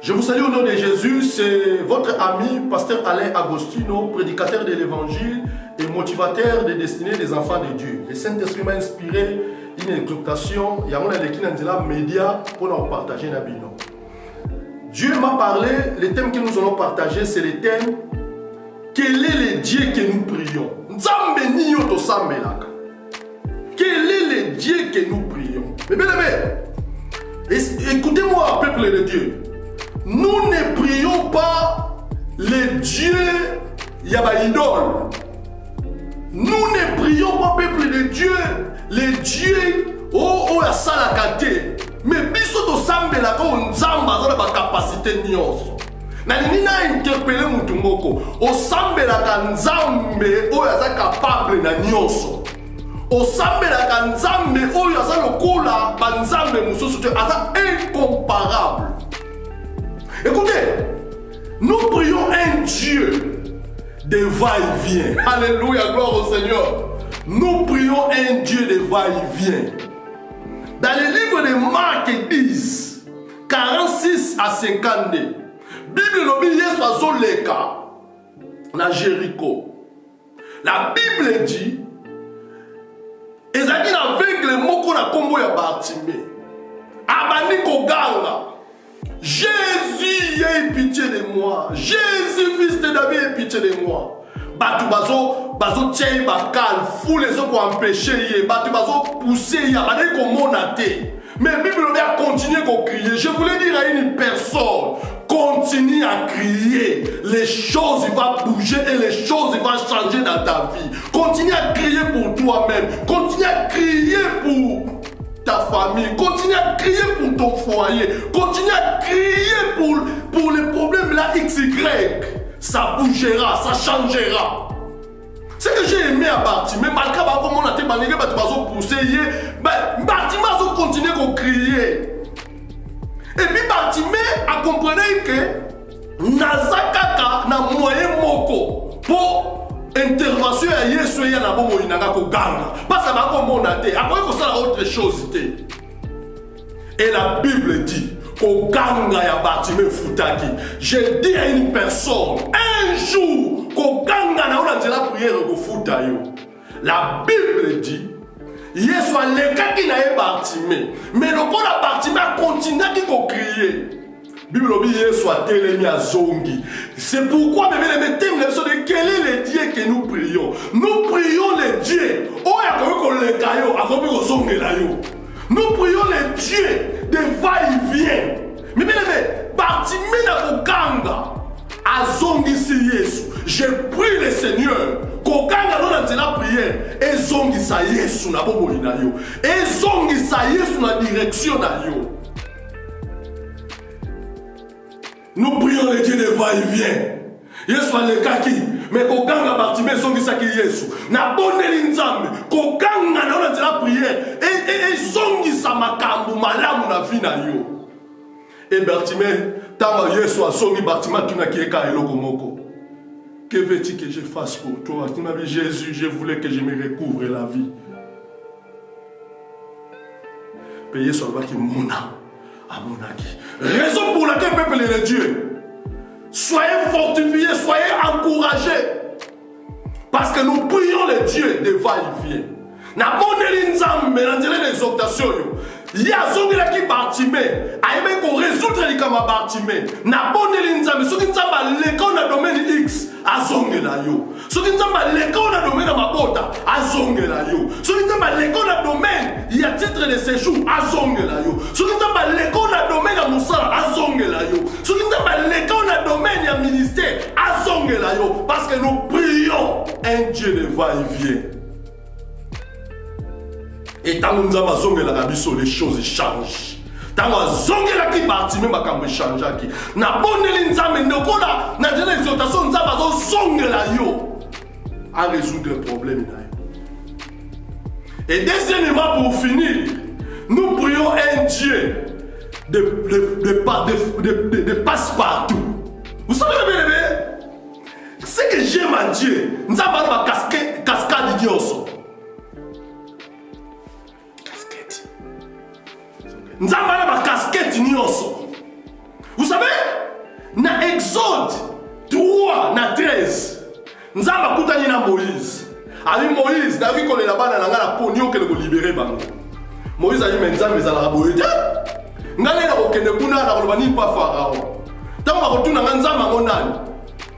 Je vous salue au nom de Jésus, c'est votre ami, pasteur Alain Agostino, prédicateur de l'évangile et motivateur des destinées des enfants de Dieu. Le Saint-Esprit m'a inspiré une exhortation, il y a un média pour nous partager na bino. Dieu m'a parlé, le thème que nous allons partager, c'est le thème quel est le Dieu que nous prions. Quel est le Dieu que nous prions? Mais bien aimé, écoutez-moi, peuple de Dieu. Nous ne prions pas les dieux Yabaïdol. Nous ne prions pas, peuple de Dieu, les dieux ya salakate. Mais biso to sambela ko nzamba za ba capacité nyonso. Na nini na interpeller mutu moko. O sambela ka nzambe oyo za capable na nyonso. O sambela ka nzambe oyo za lokola ba nzambe mususu te aza incomparable. Écoutez, nous prions un Dieu de va-et-vient. Alléluia, gloire au Seigneur. Nous prions un Dieu de va-et-vient. Dans le livre de Marc 10, 46 à 52, Bible lobi Yesu azoleka na Jéricho. La Bible dit, ezaki na aveugle moko na kombo ya Bartimée. Abandi koganga. Jésus, aie pitié de moi. Jésus, fils de David, aie pitié de moi. Batu bazo tchei bakal, fou les autres pour empêcher, batu bazo pousser, ya bade ko monate. Mais la Bible a continué à crier. Je voulais dire à une personne, continue à crier. Les choses vont bouger et les choses vont changer dans ta vie. Continue à crier pour toi-même. Continue à crier pour ta famille, continue à crier pour ton foyer, continue à crier pour les problèmes là XY. Ça bougera, ça changera. Ce que j'ai aimé à Bartimée, malgré comment on a été balayé, tu vas pousser, Bartimée va continuer à crier. Et puis Bartimée a compris que Nazakaka n'a moyen moko pour intervention à Yesu ya na bomo inanga ko ganga parce que ba ko monate après ko ça autre chose té. Et la Bible dit ko ganga ya Bartimée futaki. Je dis à une personne un jour ko ganga na ona la prière ko futa yo. La Bible dit Yesu alekaki na ye Bartimée mais le bon Bartimée continue à crier. Bible dit Yesu a télémi à zongi. C'est pourquoi mes thèmes de quel est le Dieu que nous prions. Nous prions les dieux. Nous prions les dieux de va-et-vient. Mais bien Bartimée na kokanga a zongi si Yesu. Je prie le Seigneur kokanga dans la prière et zongi sa Yesu na bobo na yo. Et zongi sa Yesu na direction na yo. Nous prions les dieux de va-et-vient. Yesu alekaki, mais kokanga Bartimée zongisaki Yesu. Na boneli nzambe, kokanga na la prière et zongisa makambo malamu na vie na yo. Et Bartimée, tanga Yesu azongi Bartimée tunaki eka eloko moko. Que veux-tu que je fasse pour toi? Tu m'as dit Jésus, je voulais que je me recouvre la vie. Mais Yesu alaki mona. Raison pour laquelle, peuple de Dieu, soyez fortifiés, soyez encouragés. Parce que nous prions les dieux de va-et-vient. Na bonne nzambe, na dire l'exhortation. Il y a zongi la qui Bartimée, a aimé qu'on résoudre les kama Bartimée. Na bonne nzambe, ce qui nzamba l'école na domaine X, a zongi la yo. Ce qui nzamba l'école na domaine mabota, a zongi la yo. Ce qui nzamba l'école na domaine, il y a titre de séjour, a zongi la yo. Ce qui nzamba l'école na domaine à Moussala, a zongi la yo. Ce qui nzamba l'école na domaine à ministère, a zongi la yo. Parce que nous prions un Dieu de va-et-vient. Et tant que nous avons les choses changent. Tant que nous avons Bartimée, makambo change. Na bonne nzambe ndokola na jena exhortation nzambe azozongela yo à résoudre le problème. Et deuxièmement, pour finir, nous prions un Dieu de passe-partout. Vous savez bien, ce que j'aime à Dieu, nous avons ma cascade d'idiots. Nous avons ma casquette nyonso. Vous savez, 13, Nzamba kutani na Moïse. Ami Moïse, David qu'on est là-bas dans la pognon que le libérer bango. Moïse a dit mais Nzamba ezala boyete. Ngale na okende kuna na koloba ni pa Pharaon. Tango bakotuna Nzamba ngonani.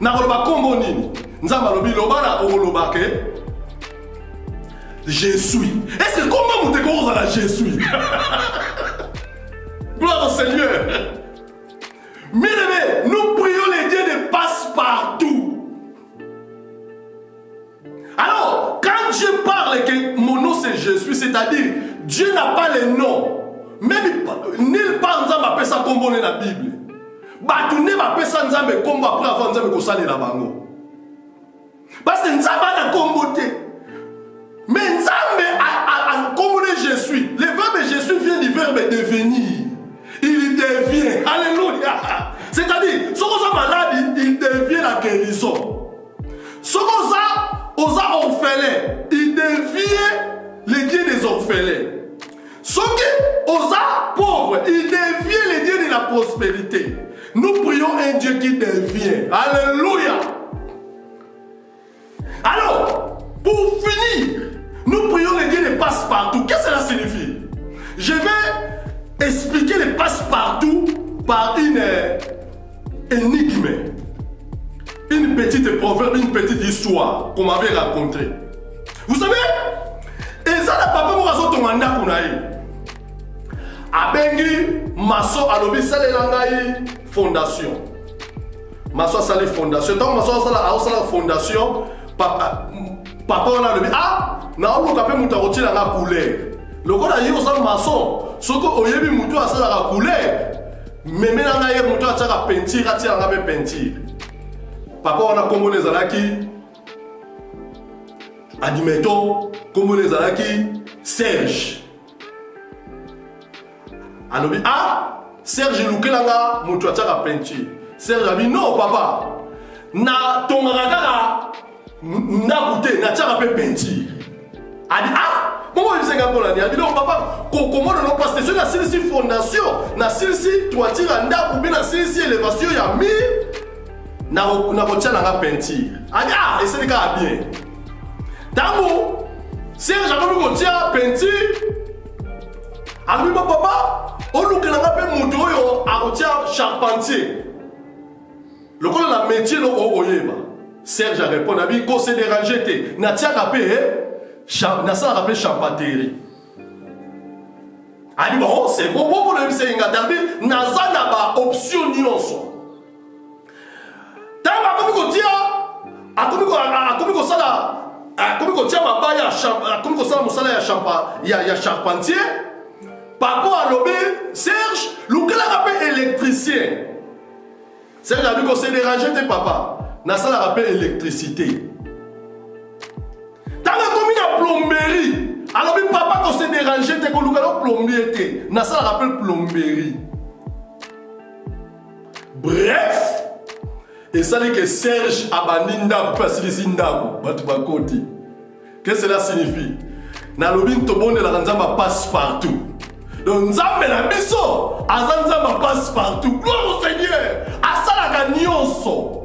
Na koloba kombo nini? Nzamba lobi lobana okoloba ke je suis. Est-ce que comment vous découvrez à la je suis? Gloire au Seigneur. Bien-aimés, nous prions les dieux de passe-partout. Alors, quand Dieu parle que mon nom c'est je suis, c'est-à-dire Dieu n'a pas les noms. Même nulle part Nzamba appelle ça comme dans la Bible. Batoune appelle ça Nzamba comme après avant Nzamba kosala la bango. Parce que Nzamba a comboté. Mais Nzamba a comboté je suis. Le verbe je suis vient du verbe devenir. Il devient. Alléluia. C'est-à-dire, ce qu'on a malade, il devient la guérison. Ce qu'on a aux orphelins, il devient le Dieu des orphelins. Ce qu'on a pauvres, il devient le Dieu de la prospérité. Nous prions un Dieu qui devient. Alléluia. Alors, pour finir, nous prions le Dieu de passe-partout. Qu'est-ce que cela signifie? Je vais expliquer le passe-partout par une énigme, une petite proverbe, une petite histoire qu'on m'avait racontée. Vous savez, et ça n'a pas pu me tomanda kunaï. Abengi maso alobi sale langai fondation. Maso sale fondation. Donc maso sale fondation. Papa on a levé ah na on kapé muta rotila nga couleur. Lokola yo sa maçon, soko oyebi mutu asala la couleur. Meme na nga ye mutu ataka peinture atia nga be peinture. Papa on a kombo ezalaki admettons kombo ezalaki Serge. Alobi ah Serge lukela nga mutu ataka peinture. Serge a dit non papa. Na tongaka kaka Nakute, na tchara pe peinture. A dit ah, comment il s'est gagné là? Il a dit non papa, comment on passe sur la celle-ci fondation, na celle-ci toiture anda ou bien na celle-ci élévation ya mi, na tchara na peinture. A dit ah, et c'est le cas bien. Tango, si j'avais vu qu'on tient peinture, a dit papa, on nous que na pe moto yo a tient charpentier. Le coup la métier no oyeba. Serge a répondu à lui, qu'on s'est dérangé, n'a pas rappelé, n'a pas rappelé charpenterie. A dit bon, c'est bon pour le monsieur Ngadalbi, n'a pas option nyonso. Tant que vous dites, à comme vous sala, à comme vous tiens ma baille à comme vous sala musala ya charpentier, papa a lobé Serge, l'oukel a rappelé électricien. Serge a dit qu'on s'est dérangé, papa. Na ça la rappelle électricité. Dans la commune à plomberie, alors papa qu'on s'est dérangé, t'es qu'on nous plombier, na ça la rappelle plomberie. Bref, et ça dit que Serge Abaninda parce qu'il est Indago, Batubakoti. Qu'est-ce que cela signifie? Na lobin tobone la nzamba passe partout. Donc nzambe na biso, azanzamba passe partout. Gloire au Seigneur. Asala ganyonso.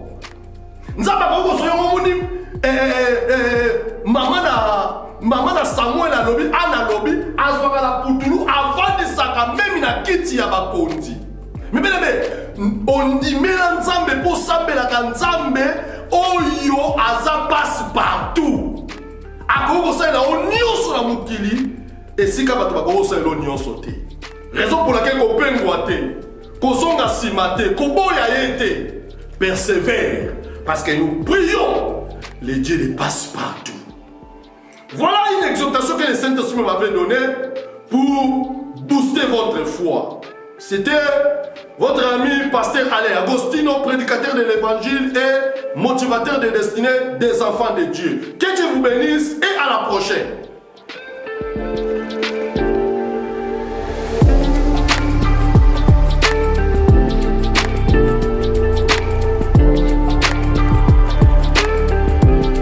Nzamba ko so yomoni maman na Samuel a lobi ana lobi azwaka la putulu avant de saka même na kiti ya bakondi. Mais on dit mela nzambe po sambela ka nzambe oyo aza passe partout. Akoko sa na onyoso na mukili esika bato bakoko sa onyoso te. Raison pour laquelle ko pengwa te, ko zonga sima te, ko boya yete. Persévère. Parce que nous prions, les dieux les passent partout. Voilà une exhortation que le Saint-Esprit m'avait donnée pour booster votre foi. C'était votre ami pasteur Alain Agostino, prédicateur de l'évangile et motivateur de destinée des enfants de Dieu. Que Dieu vous bénisse et à la prochaine.